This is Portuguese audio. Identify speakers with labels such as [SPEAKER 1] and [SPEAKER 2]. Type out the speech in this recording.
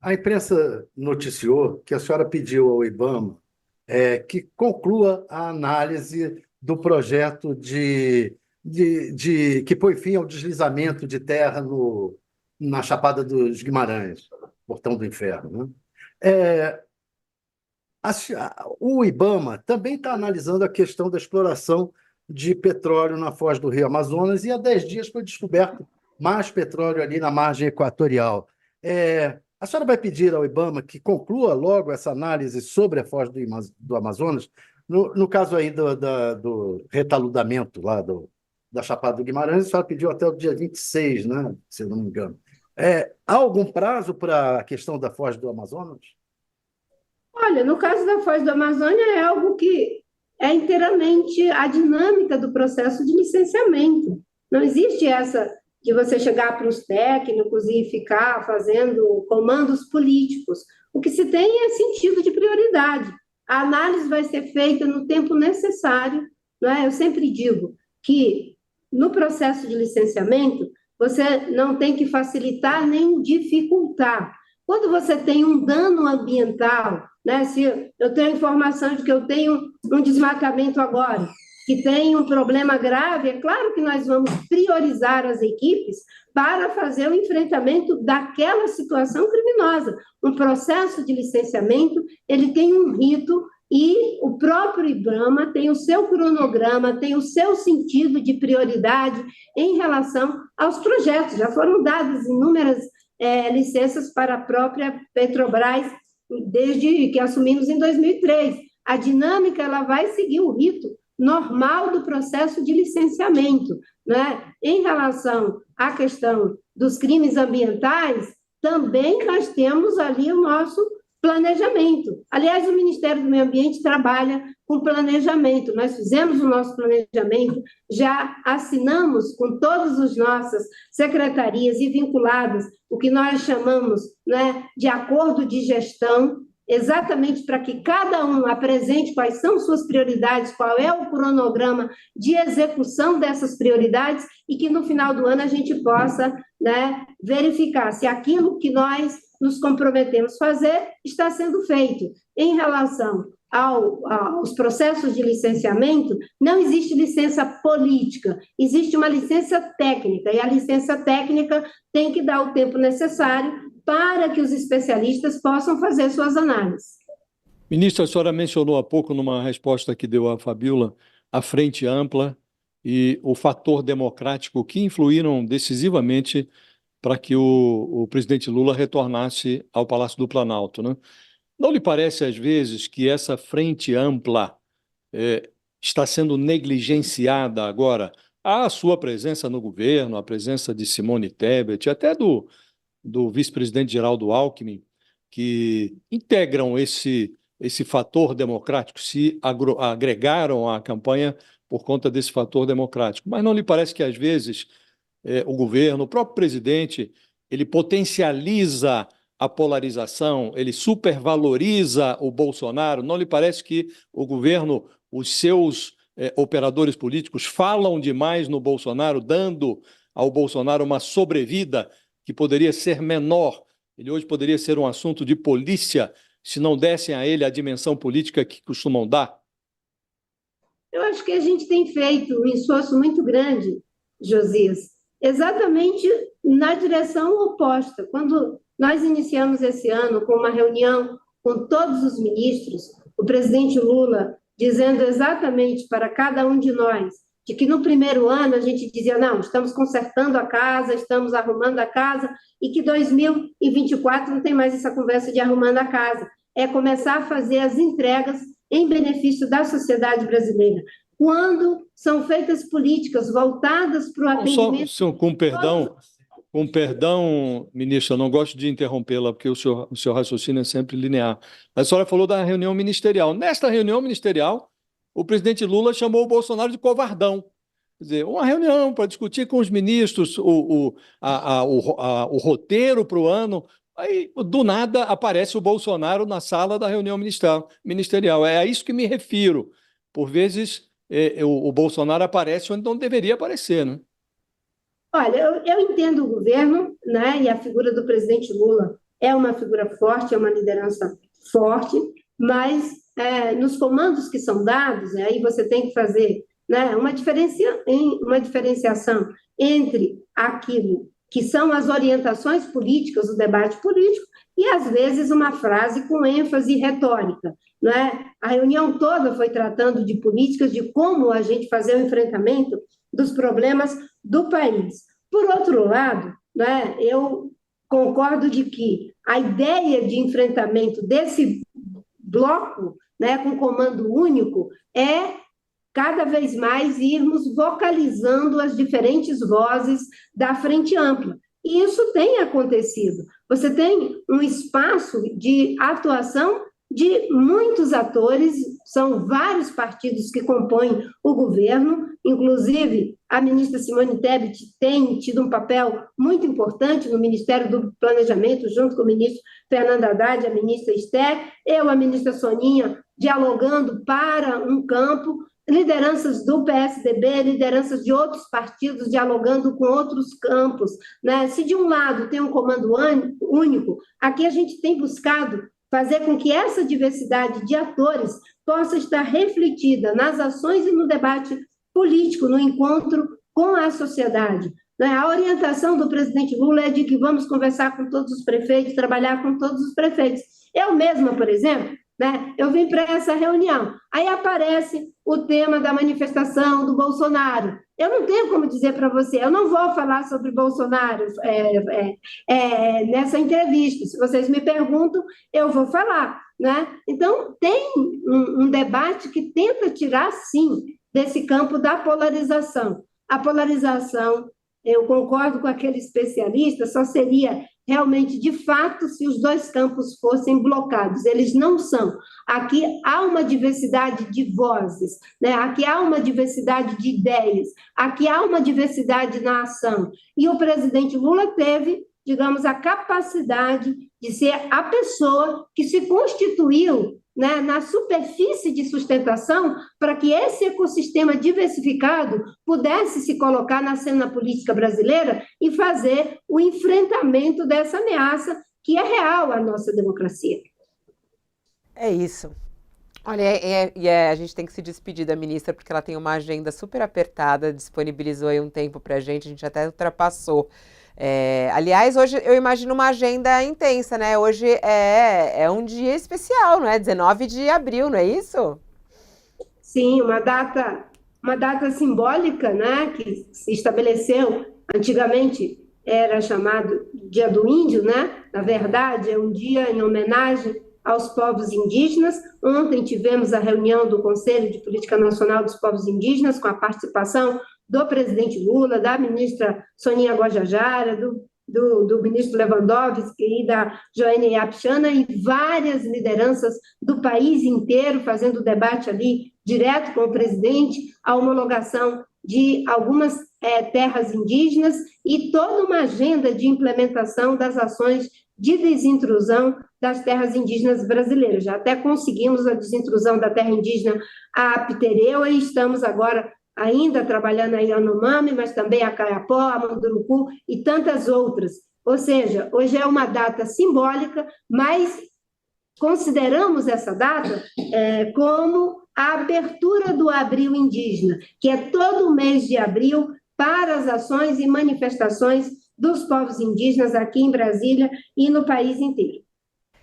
[SPEAKER 1] A imprensa noticiou que a senhora pediu ao IBAMA que conclua a análise do projeto que põe fim ao deslizamento de terra na Chapada dos Guimarães, Portão do Inferno, né? É, o IBAMA também está analisando a questão da exploração de petróleo na foz do Rio Amazonas e há 10 dias foi descoberto mais petróleo ali na margem equatorial. A senhora vai pedir ao IBAMA que conclua logo essa análise sobre a foz do Amazonas, no caso aí do retaludamento lá da Chapada do Guimarães, a senhora pediu até o dia 26, né, se eu não me engano. Há algum prazo para a questão da foz do Amazonas?
[SPEAKER 2] Olha, no caso da Foz do Amazônia, é algo que é inteiramente a dinâmica do processo de licenciamento. Não existe essa de você chegar para os técnicos e ficar fazendo comandos políticos. O que se tem é sentido de prioridade. A análise vai ser feita no tempo necessário, não é? Eu sempre digo que no processo de licenciamento, você não tem que facilitar nem dificultar. Quando você tem um dano ambiental, né, se eu tenho informação de que eu tenho um desmatamento agora, que tem um problema grave, é claro que nós vamos priorizar as equipes para fazer o enfrentamento daquela situação criminosa. Um processo de licenciamento, ele tem um rito e o próprio IBAMA tem o seu cronograma, tem o seu sentido de prioridade em relação aos projetos. Já foram dadas inúmeras licenças para a própria Petrobras desde que assumimos em 2003. A dinâmica ela vai seguir o rito normal do processo de licenciamento, né? Em relação à questão dos crimes ambientais, também nós temos ali o nosso planejamento. Aliás, o Ministério do Meio Ambiente trabalha com planejamento. Nós fizemos o nosso planejamento, já assinamos com todas as nossas secretarias e vinculadas o que nós chamamos, né, de acordo de gestão, exatamente para que cada um apresente quais são suas prioridades, qual é o cronograma de execução dessas prioridades e que no final do ano a gente possa, né, verificar se aquilo que nós nos comprometemos a fazer está sendo feito. Em relação aos processos de licenciamento, não existe licença política, existe uma licença técnica, e a licença técnica tem que dar o tempo necessário para que os especialistas possam fazer suas análises.
[SPEAKER 3] Ministra, a senhora mencionou há pouco, numa resposta que deu à Fabíola, a frente ampla e o fator democrático que influíram decisivamente para que o presidente Lula retornasse ao Palácio do Planalto, né? Não lhe parece, às vezes, que essa frente ampla está sendo negligenciada agora? Há a sua presença no governo, a presença de Simone Tebet, até do vice-presidente Geraldo Alckmin, que integram esse fator democrático, se agregaram à campanha por conta desse fator democrático. Mas não lhe parece que, às vezes, o governo, o próprio presidente, ele potencializa a polarização, ele supervaloriza o Bolsonaro? Não lhe parece que o governo, os seus operadores políticos falam demais no Bolsonaro, dando ao Bolsonaro uma sobrevida que poderia ser menor? Ele hoje poderia ser um assunto de polícia se não dessem a ele a dimensão política que costumam dar?
[SPEAKER 2] Eu acho que a gente tem feito um esforço muito grande, Josias, exatamente na direção oposta. Quando nós iniciamos esse ano com uma reunião com todos os ministros, o presidente Lula dizendo exatamente para cada um de nós de que no primeiro ano a gente dizia, não, estamos consertando a casa, estamos arrumando a casa, e que 2024 não tem mais essa conversa de arrumando a casa, é começar a fazer as entregas em benefício da sociedade brasileira. Quando são feitas políticas voltadas para o atendimento...
[SPEAKER 3] Com perdão, ministra, eu não gosto de interrompê-la, porque o seu raciocínio é sempre linear. A senhora falou da reunião ministerial. Nesta reunião ministerial, o presidente Lula chamou o Bolsonaro de covardão. Quer dizer, uma reunião para discutir com os ministros o roteiro para o ano. Aí, do nada, aparece o Bolsonaro na sala da reunião ministerial. É a isso que me refiro. Por vezes, o Bolsonaro aparece onde não deveria aparecer, né?
[SPEAKER 2] Olha, eu entendo o governo, né, e a figura do presidente Lula é uma figura forte, é uma liderança forte, mas nos comandos que são dados, aí você tem que fazer, né, uma diferenciação entre aquilo que são as orientações políticas, o debate político, e, às vezes, uma frase com ênfase retórica. Né? A reunião toda foi tratando de políticas, de como a gente fazer o enfrentamento dos problemas do país. Por outro lado, né, eu concordo de que a ideia de enfrentamento desse bloco, né, com comando único, é cada vez mais irmos vocalizando as diferentes vozes da Frente Ampla. E isso tem acontecido. Você tem um espaço de atuação de muitos atores, são vários partidos que compõem o governo, inclusive a ministra Simone Tebet tem tido um papel muito importante no Ministério do Planejamento, junto com o ministro Fernando Haddad, a ministra Esther, a ministra Soninha, dialogando para um campo, lideranças do PSDB, lideranças de outros partidos dialogando com outros campos. Né? Se de um lado tem um comando único, aqui a gente tem buscado fazer com que essa diversidade de atores possa estar refletida nas ações e no debate político, no encontro com a sociedade. A orientação do presidente Lula é de que vamos conversar com todos os prefeitos, trabalhar com todos os prefeitos. Eu mesma, por exemplo, né, eu vim para essa reunião, aí aparece o tema da manifestação do Bolsonaro. Eu não tenho como dizer para você, eu não vou falar sobre Bolsonaro nessa entrevista. Se vocês me perguntam, eu vou falar. Né? Então, tem um debate que tenta tirar, sim, desse campo da polarização. A polarização, eu concordo com aquele especialista, só seria realmente, de fato, se os dois campos fossem blocados. Eles não são. Aqui há uma diversidade de vozes, né? Aqui há uma diversidade de ideias, aqui há uma diversidade na ação. E o presidente Lula teve, digamos, a capacidade de ser a pessoa que se constituiu, né, na superfície de sustentação para que esse ecossistema diversificado pudesse se colocar na cena política brasileira e fazer o enfrentamento dessa ameaça que é real à nossa democracia.
[SPEAKER 4] É isso. Olha, a gente tem que se despedir da ministra, porque ela tem uma agenda super apertada, disponibilizou aí um tempo para a gente até ultrapassou. Aliás, hoje eu imagino uma agenda intensa, né? Hoje é um dia especial, não é? 19 de abril, não é isso?
[SPEAKER 2] Sim, uma data simbólica, né? Que se estabeleceu, antigamente era chamado Dia do Índio, né? Na verdade, é um dia em homenagem aos povos indígenas. Ontem tivemos a reunião do Conselho de Política Nacional dos Povos Indígenas, com a participação do presidente Lula, da ministra Soninha Guajajara, do ministro Lewandowski e da Joênia Yapchana, e várias lideranças do país inteiro fazendo debate ali, direto com o presidente, a homologação de algumas terras indígenas e toda uma agenda de implementação das ações de desintrusão das terras indígenas brasileiras. Já até conseguimos a desintrusão da terra indígena Apitereua e estamos agora ainda trabalhando a Yanomami, mas também a Caiapó, a Munduruku e tantas outras. Ou seja, hoje é uma data simbólica, mas consideramos essa data como a abertura do Abril Indígena, que é todo o mês de abril para as ações e manifestações dos povos indígenas aqui em Brasília e no país inteiro.